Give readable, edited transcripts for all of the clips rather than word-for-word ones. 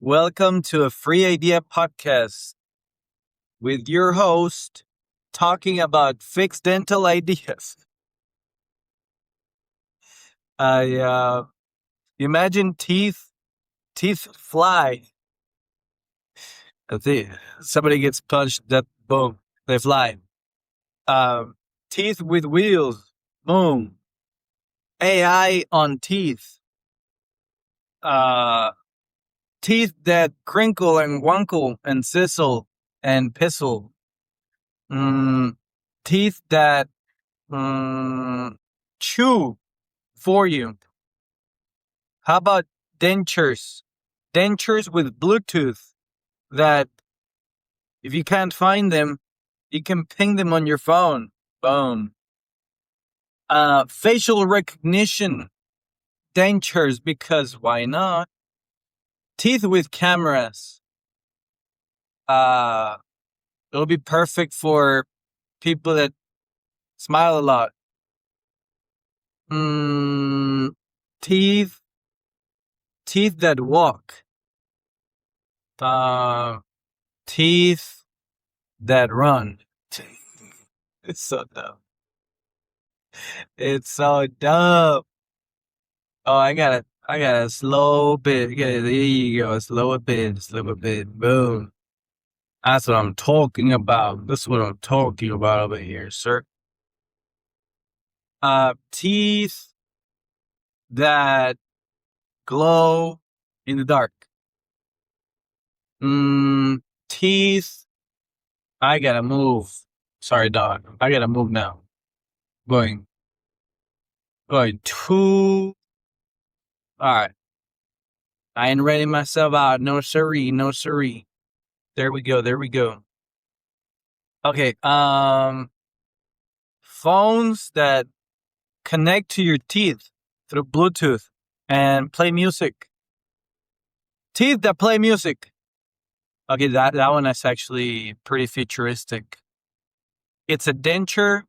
Welcome to a free idea podcast with your host talking about fixed dental ideas. I imagine teeth fly. Somebody gets punched, that boom, they fly. Teeth with wheels, boom. AI on teeth. Uh, Teeth that crinkle and wunkle and sizzle and pissle. Teeth that chew for you. How about dentures? Dentures with Bluetooth that if you can't find them, you can ping them on your phone. Boom. Facial recognition dentures, because why not? Teeth with cameras. It'll be perfect for people that smile a lot. Teeth that walk. Teeth that run. It's so dumb. It's so dumb. Oh, I got a slow bit. Yeah, there you go. Slow a bit. Boom. That's what I'm talking about. That's what I'm talking about over here, sir. Teeth that glow in the dark. Teeth. I gotta move. Sorry, dog. I gotta move now. Going to. All right. I ain't ready myself out. No siree. There we go. Okay. Phones that connect to your teeth through Bluetooth and play music. Teeth that play music. Okay, that one is actually pretty futuristic. It's a denture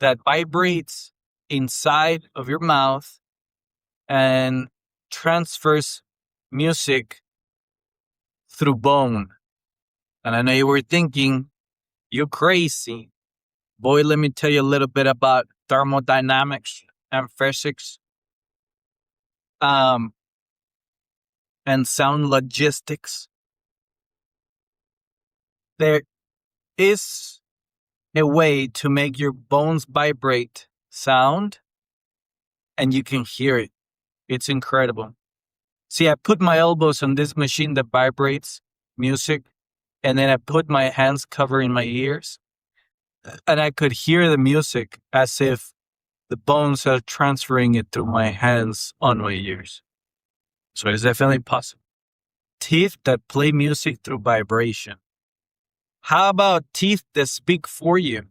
that vibrates inside of your mouth and transfers music through bone. And I know you were thinking, you're crazy. Boy, let me tell you a little bit about thermodynamics and physics. And sound logistics. There is a way to make your bones vibrate sound, and you can hear it. It's incredible. See, I put my elbows on this machine that vibrates music, and then I put my hands covering my ears, and I could hear the music as if the bones are transferring it through my hands on my ears. So it's definitely possible. Teeth that play music through vibration. How about teeth that speak for you?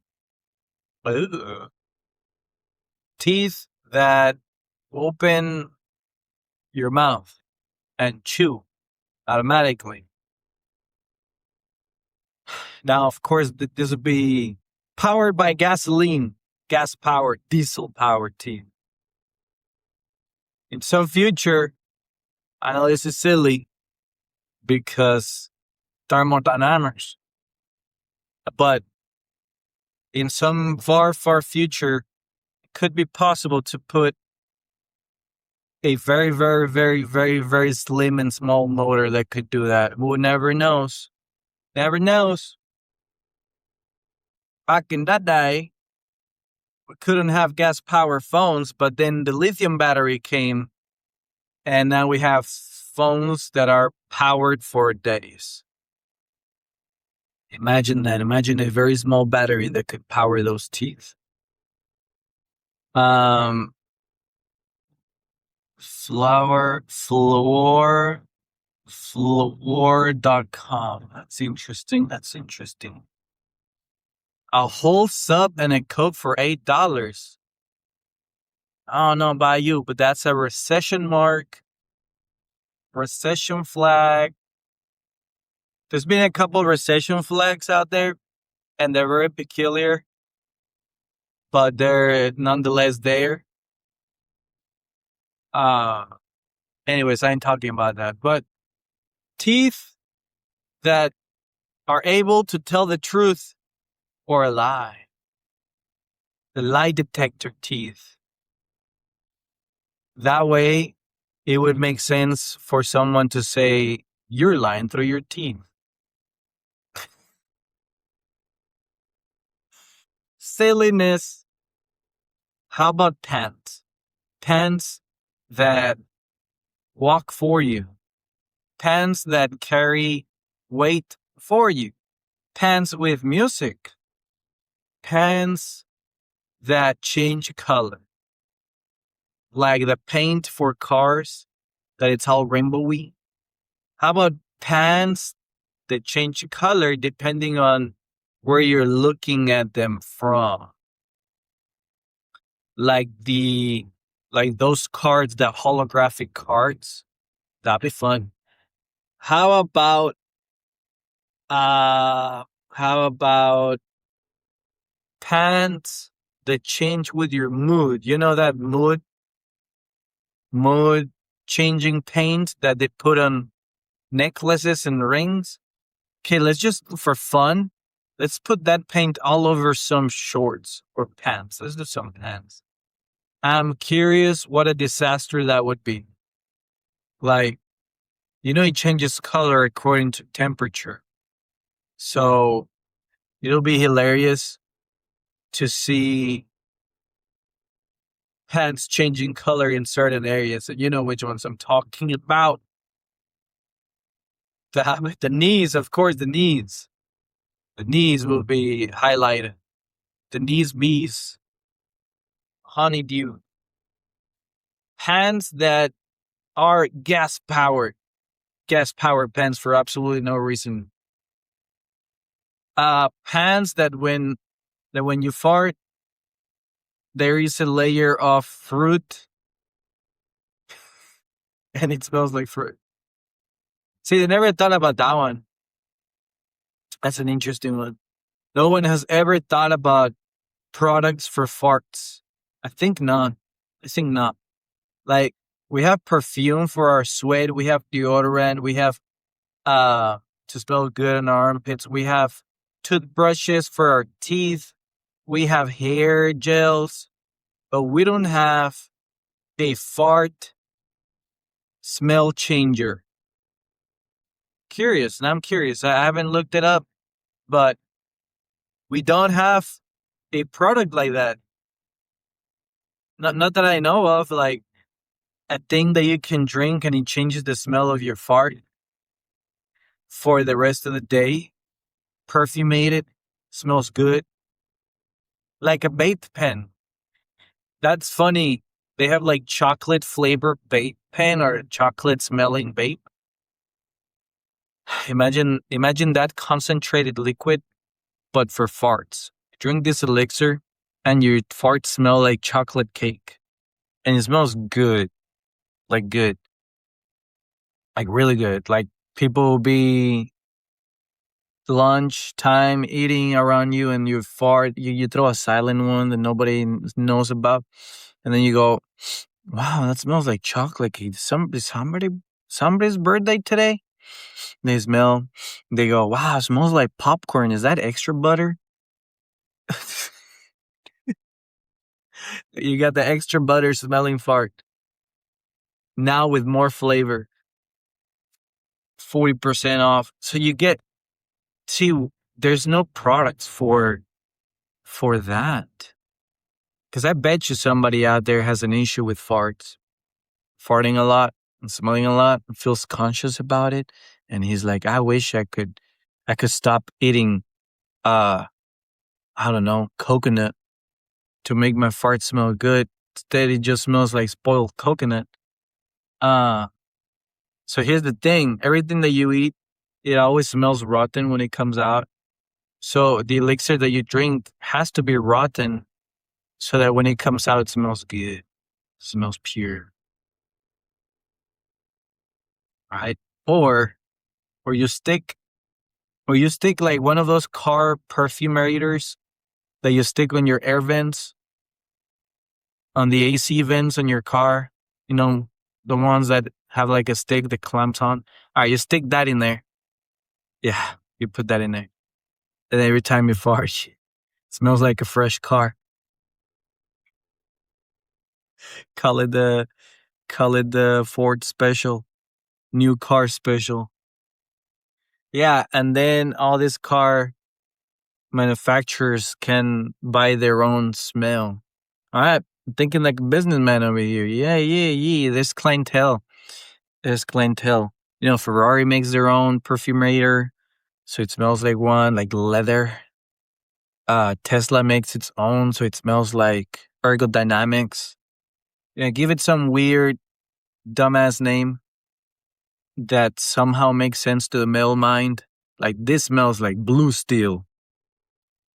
Ugh. Teeth that open your mouth and chew automatically. Now, of course, this would be powered by gasoline, gas-powered, diesel-powered teeth. In some future, I know this is silly because thermodynamics, but in some far, far future, it could be possible to put a very, very, very, very, very slim and small motor that could do that. Who never knows? Never knows. Back in that day, we couldn't have gas power phones, but then the lithium battery came, and now we have phones that are powered for days. Imagine that. Imagine a very small battery that could power those teeth. Floor.com. That's interesting. A whole sub and a Coke for $8. I don't know about you, but that's a recession mark. Recession flag. There's been a couple recession flags out there, and they're very peculiar, but they're nonetheless there. Anyways, I ain't talking about that, but Teeth that are able to tell the truth or a lie. The lie detector teeth. That way, it would make sense for someone to say, you're lying through your teeth. Silliness. How about pants? Pants that walk for you. Pants that carry weight for you. Pants with music. Pants that change color. Like the paint for cars, that it's all rainbowy. How about pants that change color depending on where you're looking at them from? Like those cards, the holographic cards. That'd be fun. How about uh how about pants that change with your mood? You know that mood changing paint that they put on necklaces and rings? Okay, let's just, for fun, let's put that paint all over some shorts or pants. Let's do some pants. I'm curious what a disaster that would be. Like, it changes color according to temperature. So it'll be hilarious to see pants changing color in certain areas. And you know which ones I'm talking about. The knees, of course, the knees. The knees will be highlighted. The knees bees. Honeydew. Pants that are gas powered pants for absolutely no reason. Pants that when you fart, there is a layer of fruit and it smells like fruit. See, they never thought about that one. That's an interesting one. No one has ever thought about products for farts. I think not. Like, we have perfume for our sweat. We have deodorant. We have to smell good in our armpits. We have toothbrushes for our teeth. We have hair gels. But we don't have a fart smell changer. I'm curious. I haven't looked it up, but we don't have a product like that. Not that I know of, like a thing that you can drink and it changes the smell of your fart for the rest of the day. Perfumated, smells good. Like a vape pen. That's funny. They have like chocolate flavor vape pen or chocolate smelling vape. Imagine that concentrated liquid, but for farts. Drink this elixir and your farts smell like chocolate cake. And it smells good. Like good. Like really good. Like people will be lunchtime eating around you and you fart. You throw a silent one that nobody knows about. And then you go, wow, that smells like chocolate cake. Somebody's birthday today? They smell. They go, wow, it smells like popcorn. Is that extra butter? You got the extra butter smelling fart. Now with more flavor. 40% off. So there's no products for that. Because I bet you somebody out there has an issue with farts. Farting a lot and smelling a lot and feels conscious about it. And he's like, I wish I could stop eating, I don't know, coconut to make my fart smell good. Instead, it just smells like spoiled coconut. So here's the thing. Everything that you eat, it always smells rotten when it comes out. So the elixir that you drink has to be rotten so that when it comes out, it smells good. It smells pure. Right? Or you stick like one of those car perfumators that you stick on your air vents, on the AC vents on your car, the ones that have like a stick that clamps on. All right, you stick that in there. Yeah, you put that in there. And every time you fart, it smells like a fresh car. Call it the Ford special, new car special. Yeah, and then all these car manufacturers can buy their own smell. All right, I'm thinking like a businessman over here. Yeah. There's clientele. You know, Ferrari makes their own perfumator, so it smells like one, like leather. Tesla makes its own, so it smells like ergodynamics. Yeah, give it some weird, dumbass name that somehow makes sense to the male mind. Like, this smells like blue steel.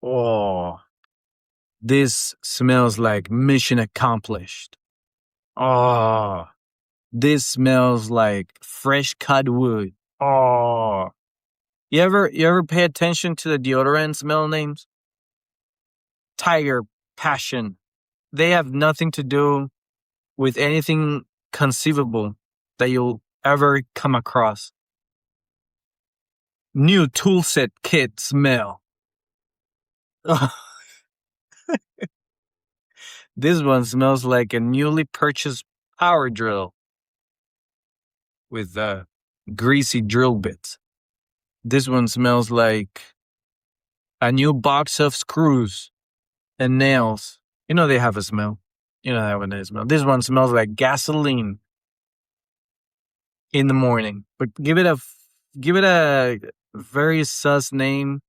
Oh, this smells like mission accomplished. Oh, this smells like fresh cut wood. Oh, you ever pay attention to the deodorant smell names? Tiger, Passion. They have nothing to do with anything conceivable that you'll ever come across. New toolset kit smell. This one smells like a newly purchased power drill with greasy drill bits. This one smells like a new box of screws and nails. You know they have a smell. You know how they smell. This one smells like gasoline in the morning. But give it a very sus name,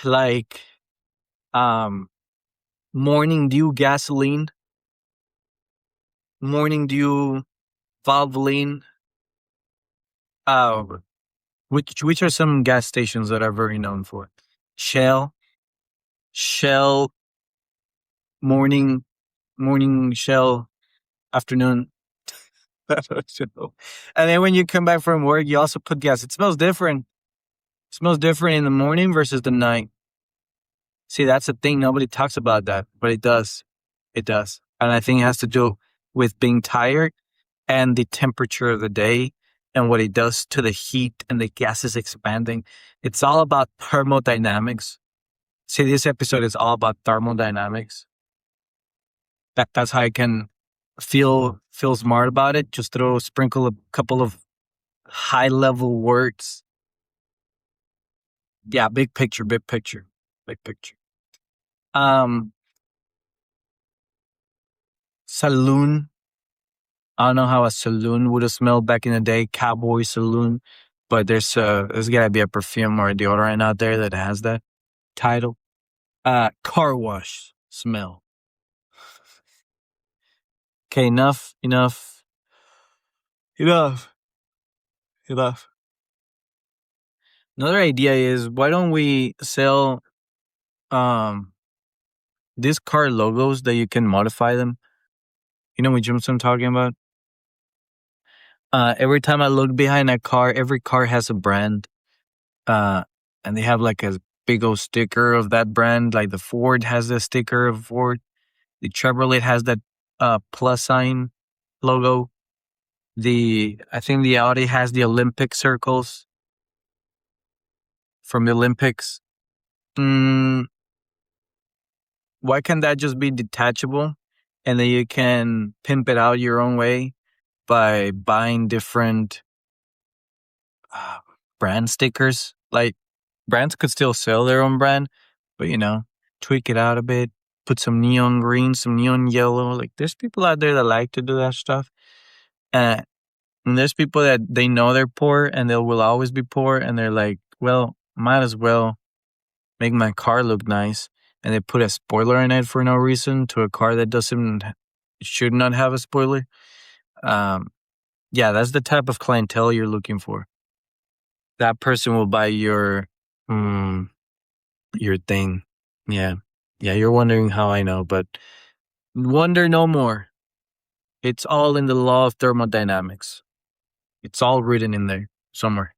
like Morning Dew gasoline, Morning Dew Valvoline. Which are some gas stations that are very known for? Shell, morning Shell, afternoon. And then when you come back from work, you also put gas. It smells different. It smells different in the morning versus the night. See, that's the thing. Nobody talks about that, but it does. It does. And I think it has to do with being tired and the temperature of the day and what it does to the heat and the gases expanding. It's all about thermodynamics. See, this episode is all about thermodynamics. That's how I can feel smart about it. Just sprinkle a couple of high level words. Yeah, big picture. Saloon. I don't know how a saloon would have smelled back in the day, cowboy saloon, but there's gotta be a perfume or a deodorant out there that has that title. Car wash smell. Okay, enough. Another idea is, why don't we sell these car logos that you can modify them? You know which ones I'm talking about? Every time I look behind a car, every car has a brand. And they have like a big old sticker of that brand. Like the Ford has a sticker of Ford. The Chevrolet has that plus sign logo. I think the Audi has the Olympic circles from the Olympics. Why can't that just be detachable? And then you can pimp it out your own way by buying different brand stickers. Like, brands could still sell their own brand, but tweak it out a bit, put some neon green, some neon yellow. Like, there's people out there that like to do that stuff. And there's people that they know they're poor and they will always be poor. And they're like, well, might as well make my car look nice. And they put a spoiler in it for no reason to a car that should not have a spoiler. Yeah, that's the type of clientele you're looking for. That person will buy your thing. Yeah, you're wondering how I know, but wonder no more. It's all in the law of thermodynamics. It's all written in there somewhere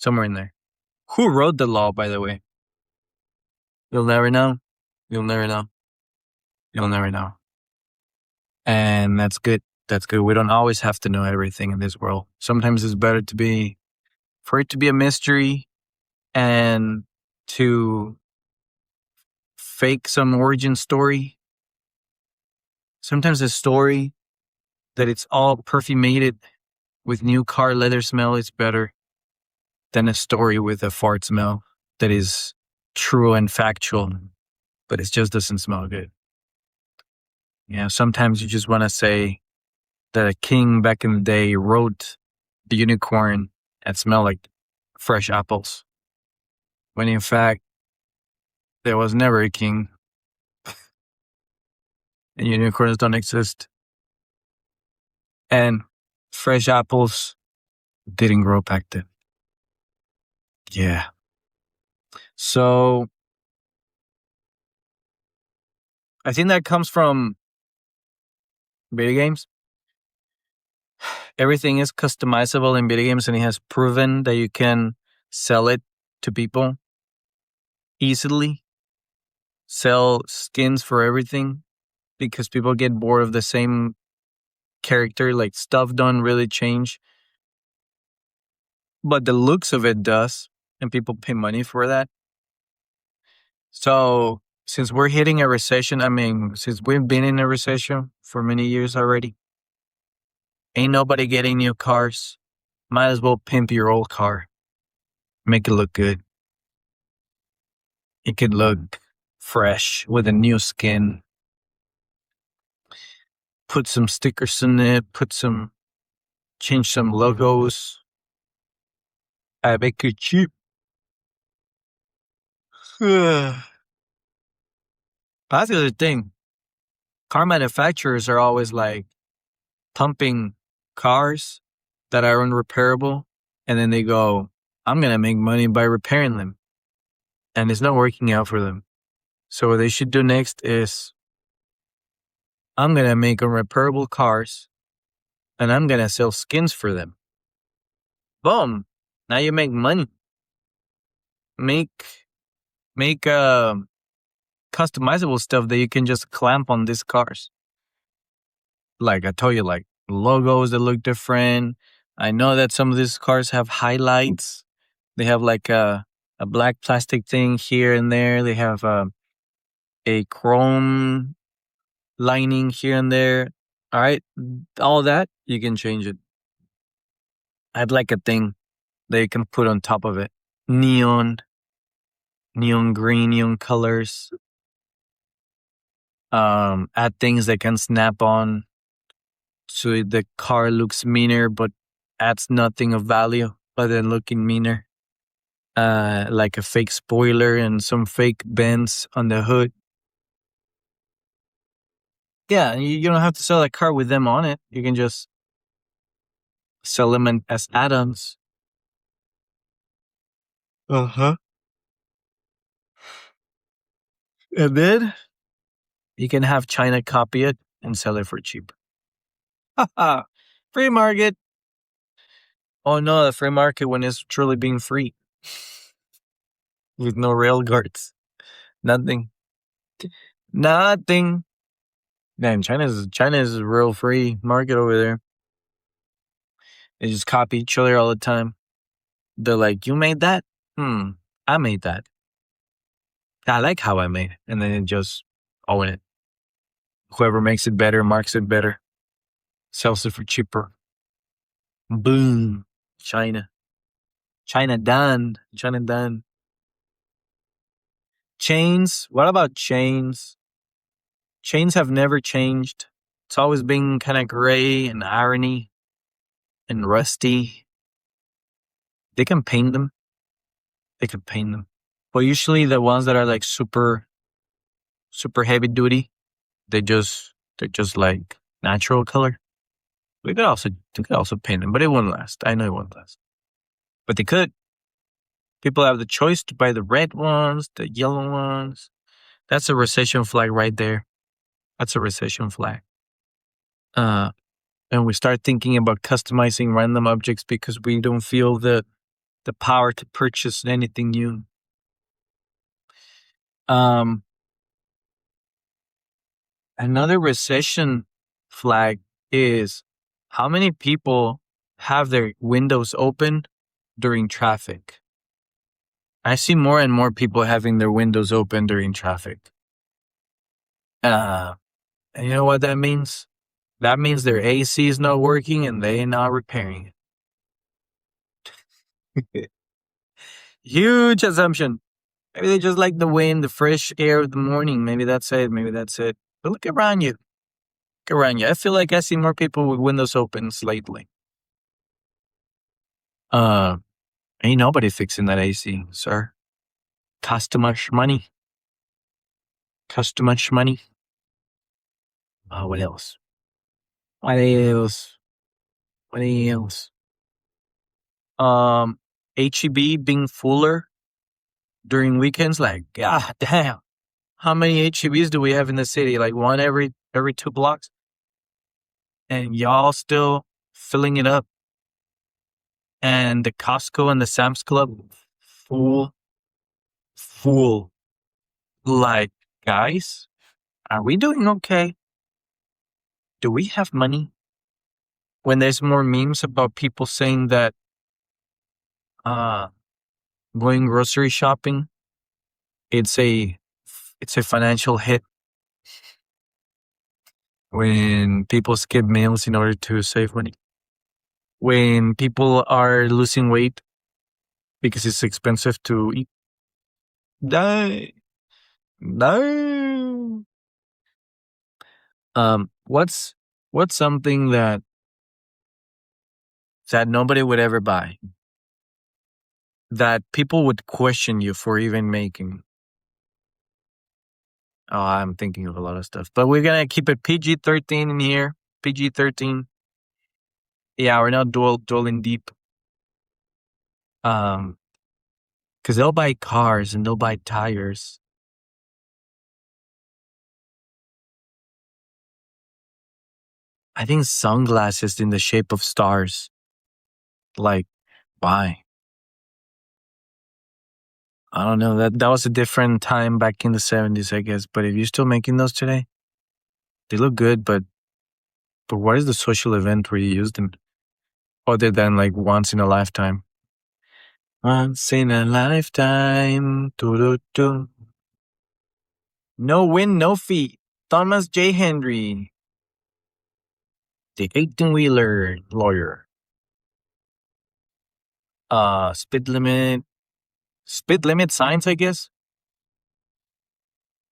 in there. Who wrote the law, by the way? You'll never know. And that's good. That's good. We don't always have to know everything in this world. Sometimes it's better for it to be a mystery and to fake some origin story. Sometimes a story that it's all perfumated with new car leather smell is better than a story with a fart smell that is true and factual, but it just doesn't smell good. Sometimes you just want to say that a king back in the day rode the unicorn and smelled like fresh apples, when in fact, there was never a king and unicorns don't exist. And fresh apples didn't grow back then. Yeah. So I think that comes from video games. Everything is customizable in video games, and it has proven that you can sell it to people easily. Sell skins for everything because people get bored of the same character. Like, stuff don't really change, but the looks of it does, and people pay money for that. So since we're hitting a recession, since we've been in a recession for many years already, ain't nobody getting new cars. Might as well pimp your old car. Make it look good. It could look fresh with a new skin. Put some stickers in it. Change some logos. I make it cheap. That's the other thing. Car manufacturers are always like pumping cars that are unrepairable, and then they go, I'm going to make money by repairing them. And it's not working out for them. So what they should do next is, I'm going to make unrepairable cars, and I'm going to sell skins for them. Boom. Now you make money. Make customizable stuff that you can just clamp on these cars. Like I told you, like logos that look different. I know that some of these cars have highlights. They have like a black plastic thing here and there. They have a chrome lining here and there. All right. All that, you can change it. I'd like a thing that you can put on top of it. Neon green, neon colors. Add things that can snap on so the car looks meaner but adds nothing of value other than looking meaner. Like a fake spoiler and some fake bends on the hood. Yeah, you don't have to sell a car with them on it. You can just sell them as add-ons. Uh-huh. And then you can have China copy it and sell it for cheap. Haha. Free market. Oh no, the free market when it's truly being free. With no rail guards. Nothing. Nothing. Man, China's a real free market over there. They just copy each other all the time. They're like, you made that? I made that. I like how I made it. And then it just own it. Whoever makes it better, marks it better, sells it for cheaper. Boom. China done. Chains. What about chains? Chains have never changed. It's always been kind of gray and irony and rusty. They can paint them. But usually the ones that are like super heavy duty, they're just like natural color. They could also paint them, but it won't last. I know it won't last. But they could. People have the choice to buy the red ones, the yellow ones. That's a recession flag right there. That's a recession flag. And we start thinking about customizing random objects because we don't feel the power to purchase anything new. Another recession flag is how many people have their windows open during traffic? I see more and more people having their windows open during traffic. And you know what that means? That means their AC is not working and they are not repairing it. Huge assumption. Maybe they just like the wind, the fresh air of the morning. Maybe that's it. Maybe that's it. But look around you. Look around you. I feel like I see more people with windows open lately. Ain't nobody fixing that AC, sir. Cost too much money. Cost too much money. What else? What else? What else? HEB being fuller during weekends. Like, god damn. How many HEBs do we have in the city? Like one every 2 blocks? And y'all still filling it up. And the Costco and the Sam's Club full. Like, guys, are we doing okay? Do we have money? When there's more memes about people saying that going grocery shopping, it's a financial hit. When people skip meals in order to save money. When people are losing weight because it's expensive to eat. No. What's something that nobody would ever buy? That people would question you for even making. Oh, I'm thinking of a lot of stuff. But we're going to keep it PG-13 in here. PG-13. Yeah, we're not dwelling deep. Because they'll buy cars and they'll buy tires. I think sunglasses in the shape of stars. Like, why? I don't know. That was a different time back in the 70s, I guess. But if you're still making those today, they look good. But what is the social event where you use them? Other than like once in a lifetime. Once in a lifetime. Doo-doo-doo. No win, no fee. Thomas J. Henry. The 18-wheeler lawyer. Speed limit signs, I guess.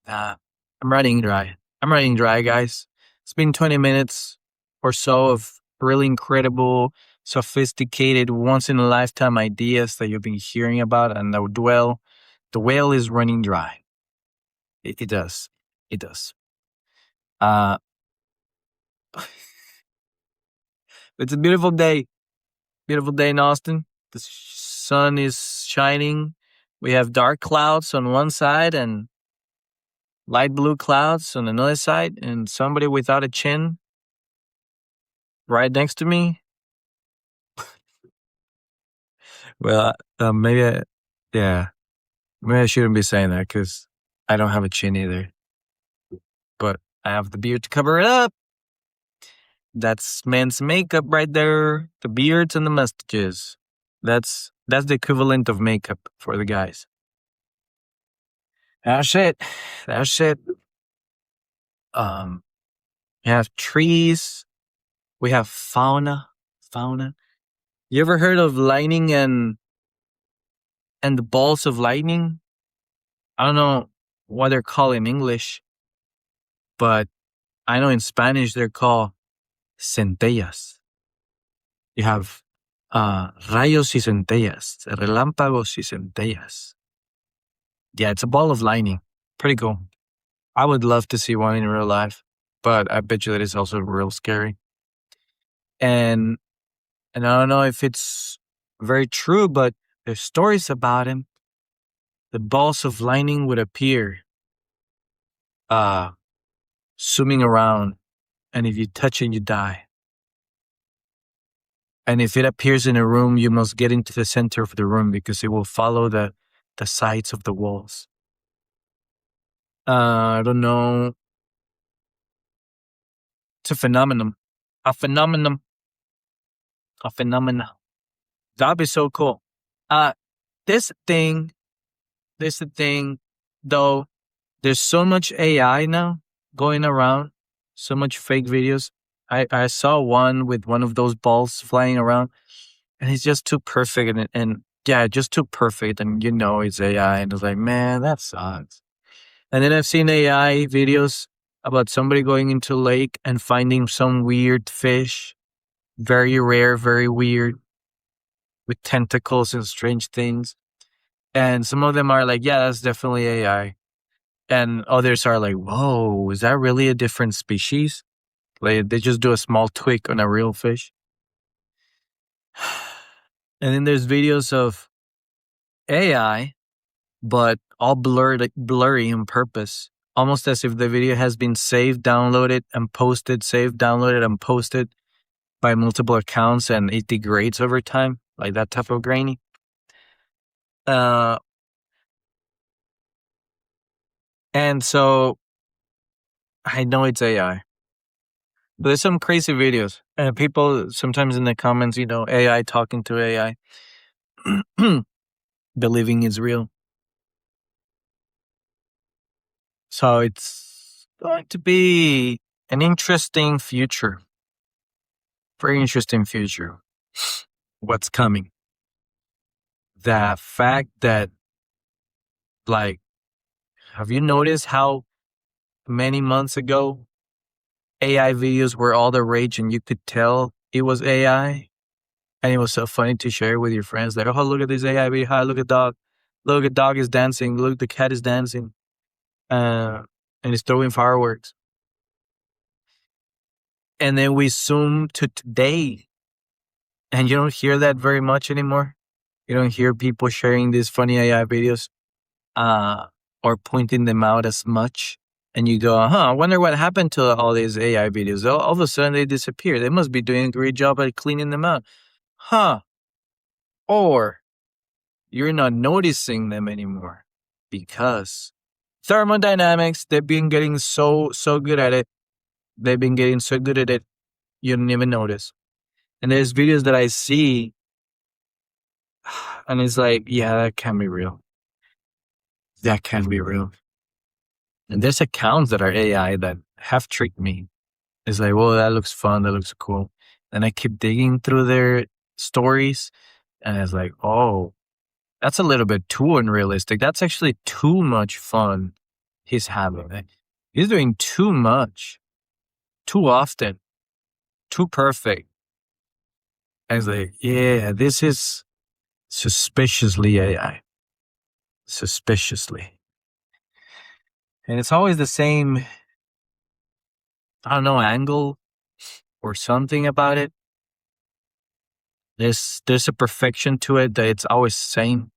I'm running dry. Guys. It's been 20 minutes or so of really incredible, sophisticated, once-in-a-lifetime ideas that you've been hearing about, and the well is running dry. It does. It does. It's a beautiful day. Beautiful day in Austin. The sun is shining. We have dark clouds on one side and light blue clouds on another side, and somebody without a chin right next to me. Well, maybe I shouldn't be saying that because I don't have a chin either. But I have the beard to cover it up. That's men's makeup right there. The beards and the mustaches. That's the equivalent of makeup for the guys. That's it. We have trees. We have fauna. You ever heard of lightning and the balls of lightning? I don't know what they're called in English, but I know in Spanish they're called centellas. You have rayos y centellas, relámpagos y centellas. Yeah, it's a ball of lightning. Pretty cool. I would love to see one in real life, but I bet you that it's also real scary. And I don't know if it's very true, but there's stories about him. The balls of lightning would appear, zooming around, and if you touch it, you die. And if it appears in a room, you must get into the center of the room because it will follow the sides of the walls. I don't know. It's a phenomenon. A phenomenon. A phenomena. That'd be so cool. Uh, this thing, this thing, though, there's so much AI now going around, so much fake videos. I saw one with one of those balls flying around, and it's just too perfect, and yeah, just too perfect, and it's AI, and it's like, man, that sucks. And then I've seen AI videos about somebody going into a lake and finding some weird fish, very rare, very weird, with tentacles and strange things. And some of them are like, yeah, that's definitely AI. And others are like, whoa, is that really a different species? Like they just do a small tweak on a real fish. And then there's videos of AI, but all blurry on purpose. Almost as if the video has been saved, downloaded, and posted, saved, downloaded, and posted by multiple accounts, and it degrades over time, like that type of grainy. And so I know it's AI. But there's some crazy videos. And people sometimes in the comments, AI talking to AI, believing it's real. So it's going to be an interesting future. Very interesting future. What's coming? The fact that, like, have you noticed how many months ago AI videos were all the rage and you could tell it was AI? And it was so funny to share with your friends. Like, oh, look at this AI video. Hi, look at dog. Look at dog is dancing. Look, the cat is dancing. And it's throwing fireworks. And then we zoom to today. And you don't hear that very much anymore. You don't hear people sharing these funny AI videos or pointing them out as much. And you go, I wonder what happened to all these AI videos. All of a sudden they disappear. They must be doing a great job at cleaning them out. Or you're not noticing them anymore because thermodynamics, they've been getting so good at it. They've been getting so good at it, you don't even notice. And there's videos that I see, and it's like, yeah, that can't be real. That can't be real. And there's accounts that are AI that have tricked me. It's like, well, that looks fun. That looks cool. And I keep digging through their stories, and it's like, oh, that's a little bit too unrealistic. That's actually too much fun he's having. He's doing too much, too often, too perfect. And it's like, yeah, this is suspiciously AI. Suspiciously. And it's always the same, I don't know, angle or something about it. There's a perfection to it that it's always the same.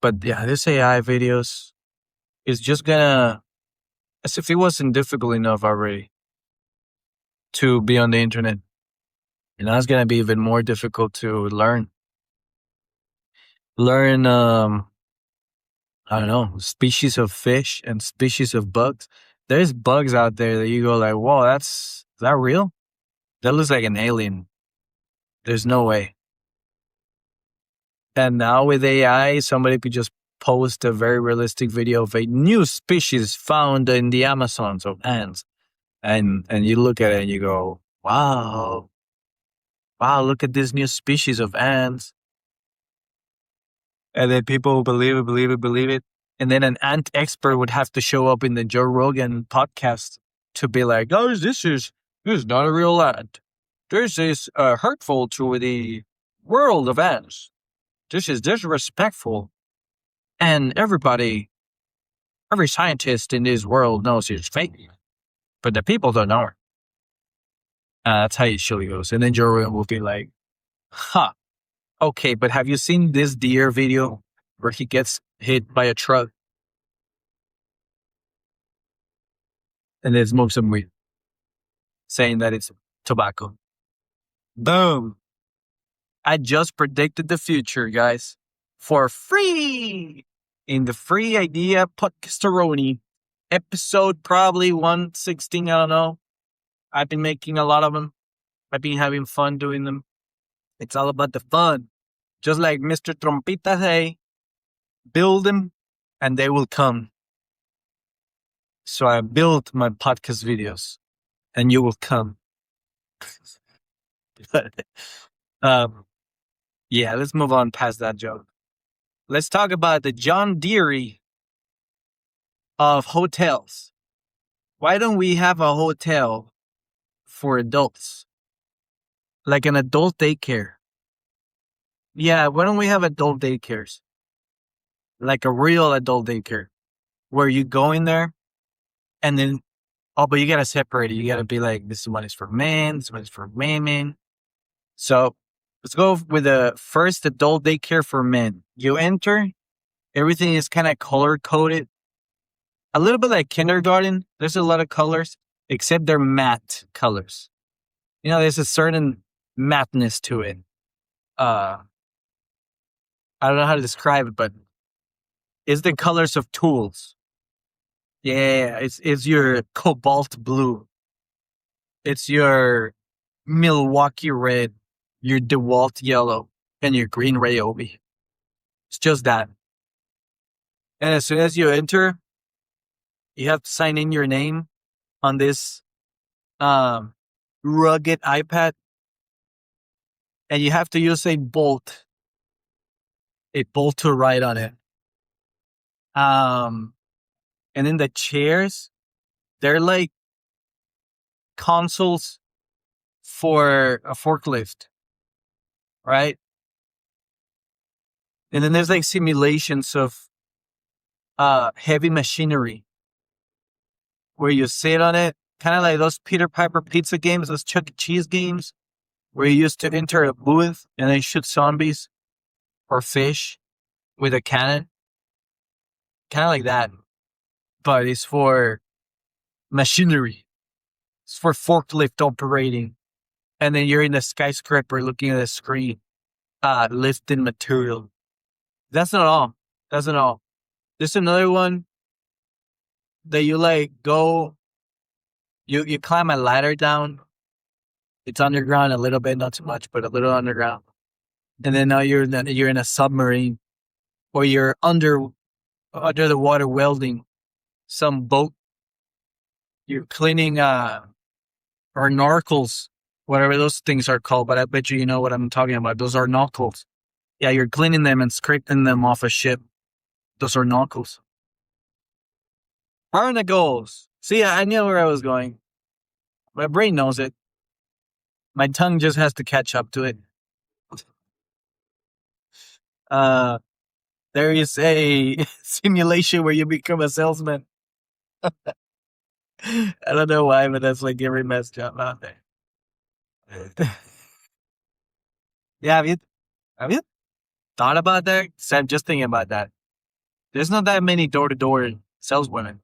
But yeah, this AI videos is just gonna, as if it wasn't difficult enough already to be on the internet. And that's gonna be even more difficult to learn. I don't know, species of fish and species of bugs. There's bugs out there that you go like, whoa, is that real? That looks like an alien. There's no way. And now with AI, somebody could just post a very realistic video of a new species found in the Amazons of ants. And you look at it and you go, wow, look at this new species of ants. And then people believe it. And then an ant expert would have to show up in the Joe Rogan podcast to be like, guys, this is not a real ant. This is hurtful to the world of ants. This is disrespectful. And every scientist in this world knows it's fake. But the people don't know. That's how it usually goes. And then Joe Rogan will be like, okay, but have you seen this deer video where he gets hit by a truck and then smokes some weed, saying that it's tobacco? Boom. I just predicted the future, guys, for free in the Free Idea Podcastaroni episode, probably 116, I don't know. I've been making a lot of them. I've been having fun doing them. It's all about the fun. Just like Mr. Trompita say, build them and they will come. So I built my podcast videos and you will come. um, yeah, let's move on past that joke. Let's talk about the John Deere of hotels. Why don't we have a hotel for adults? Like an adult daycare. Yeah, why don't we have adult daycares? Like a real adult daycare where you go in there and then, oh, but you got to separate it. You got to be like, this one is for men, this one is for women. So let's go with the first adult daycare for men. You enter, everything is kind of color coded. A little bit like kindergarten. There's a lot of colors, except they're matte colors. You know, there's a certain matteness to it. I don't know how to describe it, but it's the colors of tools. Yeah, it's your cobalt blue. It's your Milwaukee red, your DeWalt yellow, and your green Ryobi. It's just that. And as soon as you enter, you have to sign in your name on this rugged iPad. And you have to use a bolt to write on it. And then the chairs, they're like consoles for a forklift, right? And then there's like simulations of heavy machinery where you sit on it, kind of like those Peter Piper pizza games, those Chuck E. Cheese games, where you used to enter a booth and then shoot zombies or fish with a cannon. Kind of like that. But it's for machinery. It's for forklift operating. And then you're in a skyscraper looking at a screen, lifting material. That's not all. That's not all. There's another one that you like go, you climb a ladder down. It's underground a little bit, not too much, but a little underground. And then now you're in a submarine, or you're under the water welding some boat. You're cleaning or narcles, whatever those things are called, but I bet you know what I'm talking about. Those are knuckles. Yeah, you're cleaning them and scraping them off a ship. Those are knuckles. Barnacles. See, I knew where I was going. My brain knows it. My tongue just has to catch up to it. There is a simulation where you become a salesman. I don't know why, but that's like every mess job out there. Yeah, have you thought about that? So I'm just thinking about that. There's not that many door-to-door saleswomen.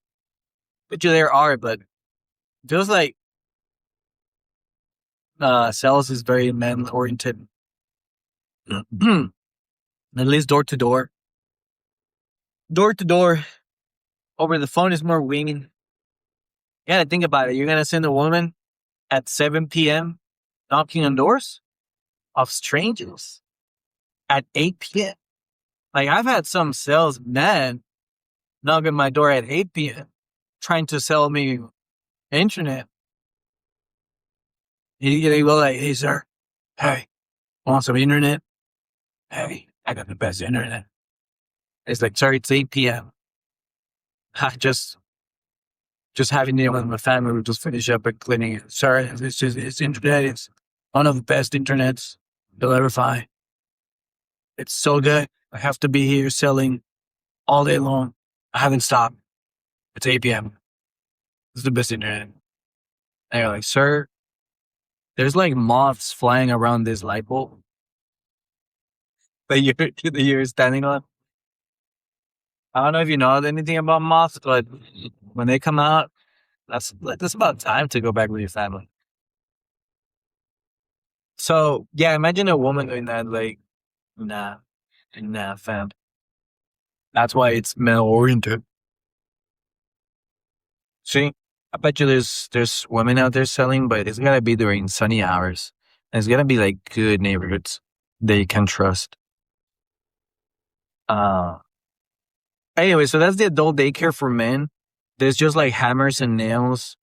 Bet you there are, but it feels like sales is very man-oriented. At least door-to-door. Door-to-door over the phone is more winging. You gotta think about it. You're gonna send a woman at 7 p.m. knocking on doors of strangers at 8 p.m. Like, I've had some salesman knock on my door at 8 p.m. trying to sell me internet. You go like, hey, sir. Hey, want some internet? Hey, I got the best internet. It's like, sorry, it's 8 p.m. I just having dinner with my family. We just finish up and cleaning it. Sorry, it's internet. It's one of the best internets you'll ever find. It's so good. I have to be here selling all day long. I haven't stopped. It's 8 p.m. It's the best internet. And you're like, sir, there's like moths flying around this light bulb that you're standing on. I don't know if you know anything about moths, but when they come out, that's about time to go back with your family. So yeah, imagine a woman doing that. Like, nah, fam. That's why it's male oriented. See, I bet you there's women out there selling, but it's gotta be during sunny hours. And it's gotta be like good neighborhoods that you can trust. Uh anyway, so that's the adult daycare for men. There's just like hammers and nails,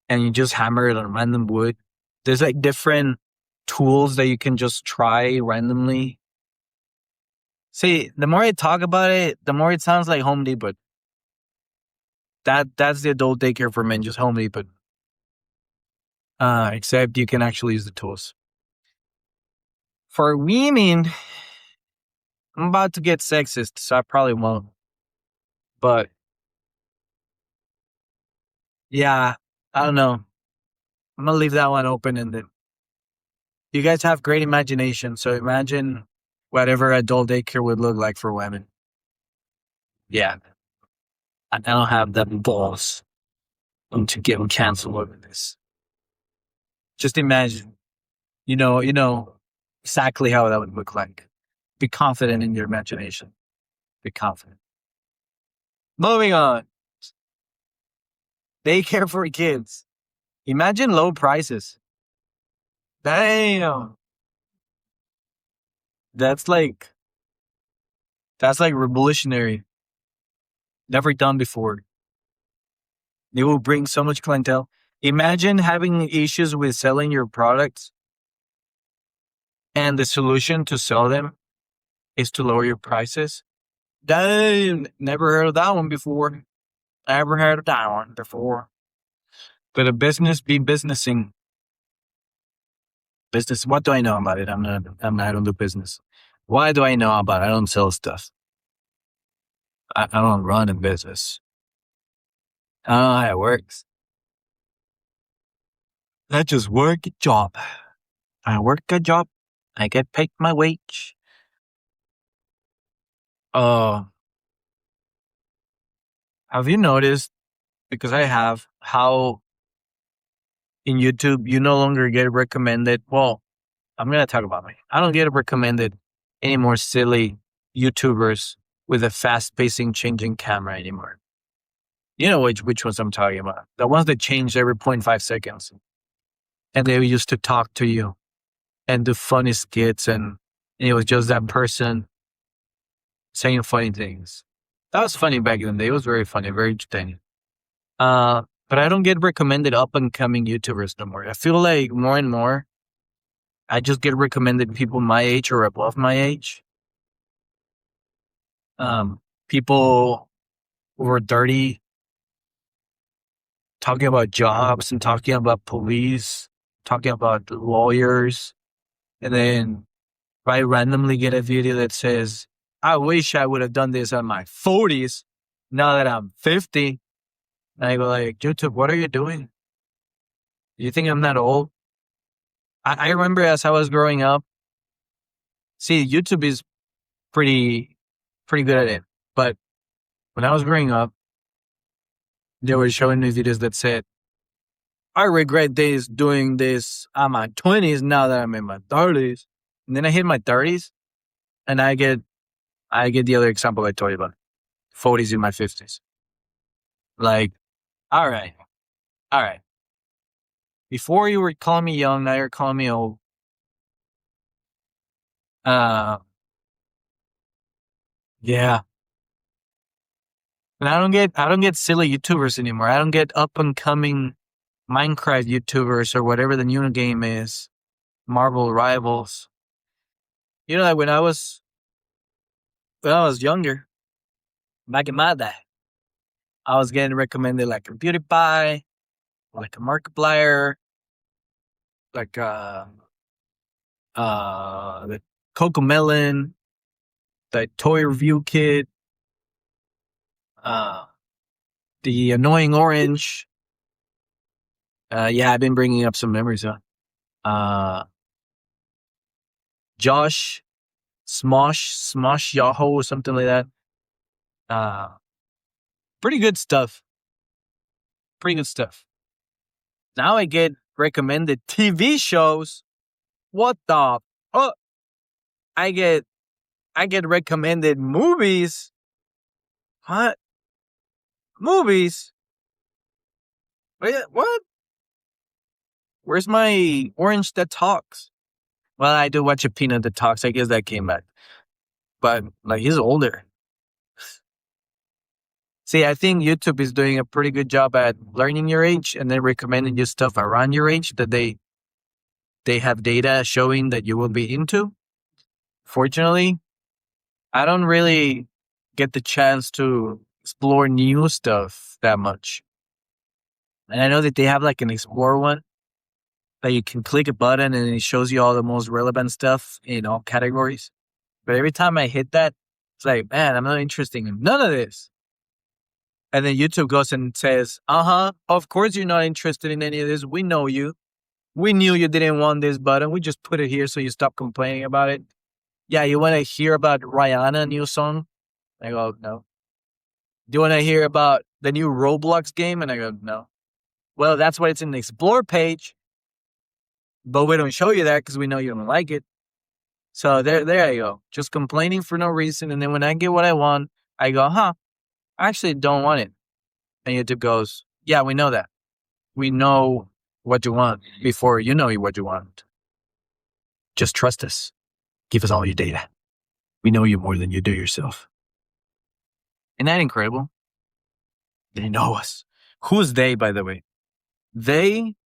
and you just hammer it on random wood. There's like different tools that you can just try randomly. See, the more I talk about it, the more it sounds like Home Depot. That's the adult daycare for men, just Home Depot. Except you can actually use the tools. For women, I'm about to get sexist, so I probably won't. But yeah, I don't know. I'm gonna leave that one open ended. You guys have great imagination, so imagine whatever adult daycare would look like for women. Yeah, I don't have the balls to get canceled over this. Just imagine, you know exactly how that would look like. Be confident in your imagination. Be confident. Moving on. Daycare for kids. Imagine low prices. Damn. That's like revolutionary. Never done before. They will bring so much clientele. Imagine having issues with selling your products, and the solution to sell them is to lower your prices. Damn, never heard of that one before. Never heard of that one before. But a business be businessing. Business, what do I know about it? I don't do business. Why do I know about it? I don't sell stuff. I don't run a business. I don't know how it works. I just work a job. I work a job. I get paid my wage. Have you noticed, because I have, how in YouTube you no longer get recommended? Well, I'm going to talk about me. I don't get recommended any more silly YouTubers with a fast pacing changing camera anymore. You know which ones I'm talking about. The ones that change every 0.5 seconds. And they used to talk to you and do funny skits, and it was just that person saying funny things. That was funny back in the day. It was very funny, very entertaining. But I don't get recommended up and coming YouTubers no more. I feel like more and more, I just get recommended people my age or above my age. People who are dirty, talking about jobs and talking about police, talking about lawyers. And then I randomly get a video that says, I wish I would have done this in my 40s now that I'm 50. And I go like, YouTube, what are you doing? Do you think I'm that old? I remember as I was growing up, see, YouTube is pretty good at it. But when I was growing up, they were showing me videos that said, I regret this doing this in my 20s now that I'm in my 30s. And then I hit my 30s and I get the other example I told you about, 40s in my 50s. Like, all right. Before you were calling me young, now you're calling me old. Yeah. And I don't get silly YouTubers anymore. I don't get up and coming Minecraft YouTubers or whatever the new game is. Marvel Rivals. You know, like when I was younger, back in my day, I was getting recommended like a PewDiePie, like a Markiplier, like the Cocomelon, the Toy Review Kid, the Annoying Orange. Yeah, I've been bringing up some memories. Josh, Smosh Yahoo or something like that. Pretty good stuff. Now I get recommended TV shows. What the? Oh, I get recommended movies. What? Movies? What? Where's my orange that talks? Well, I do watch a peanut that talks. I guess that came back. But like he's older. See, I think YouTube is doing a pretty good job at learning your age and then recommending you stuff around your age that they have data showing that you will be into. Fortunately, I don't really get the chance to explore new stuff that much. And I know that they have like an explore one that you can click a button and it shows you all the most relevant stuff in all categories. But every time I hit that, it's like, man, I'm not interested in none of this. And then YouTube goes and says, of course you're not interested in any of this. We know you. We knew you didn't want this button. We just put it here so you stop complaining about it. Yeah, you want to hear about Rihanna new song? I go, no. Do you want to hear about the new Roblox game? And I go, no. Well, that's why it's in the Explore page. But we don't show you that because we know you don't like it. So there you go. Just complaining for no reason. And then when I get what I want, I go, I actually don't want it. And YouTube goes, yeah, we know that. We know what you want before you know what you want. Just trust us. Give us all your data. We know you more than you do yourself. Isn't that incredible? They know us. Who's they, by the way? They,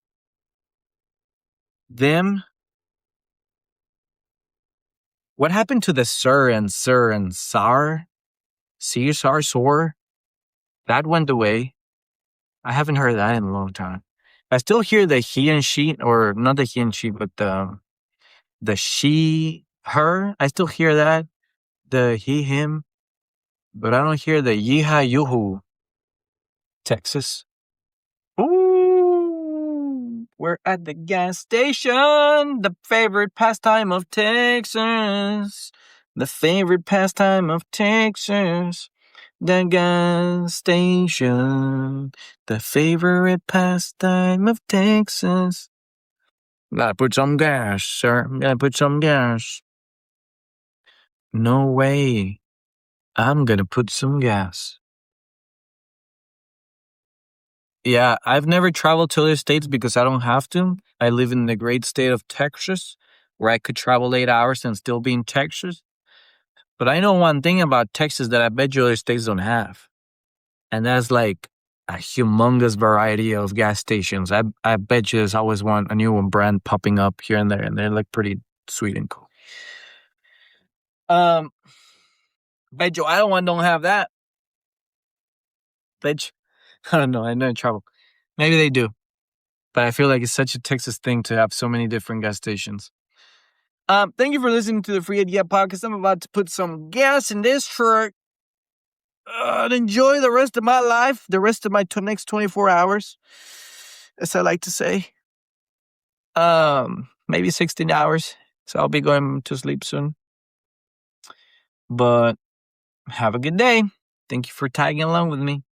them. What happened to the sir and sar? Caesar, sor? That went away. I haven't heard that in a long time. I still hear the he and she, or not the he and she, but the she, her. I still hear that. The he, him. But I don't hear the yeehaw, yoo-hoo. Texas. Ooh, we're at the gas station. The favorite pastime of Texas. The favorite pastime of Texas. The gas station. The favorite pastime of Texas. Gotta put some gas, sir. Gotta put some gas. No way. I'm gonna put some gas. Yeah, I've never traveled to other states because I don't have to. I live in the great state of Texas, where I could travel 8 hours and still be in Texas. But I know one thing about Texas that I bet you other states don't have. And that's like a humongous variety of gas stations. I bet you there's always a new brand popping up here and there, and they're like pretty sweet and cool. Bet you Iowa don't have that. Bet you, I don't know. I know travel. Maybe they do. But I feel like it's such a Texas thing to have so many different gas stations. Thank you for listening to the Free Idea Podcast. I'm about to put some gas in this truck and enjoy the rest of my life, the rest of my next 24 hours, as I like to say. Maybe 16 hours. So I'll be going to sleep soon. But have a good day. Thank you for tagging along with me.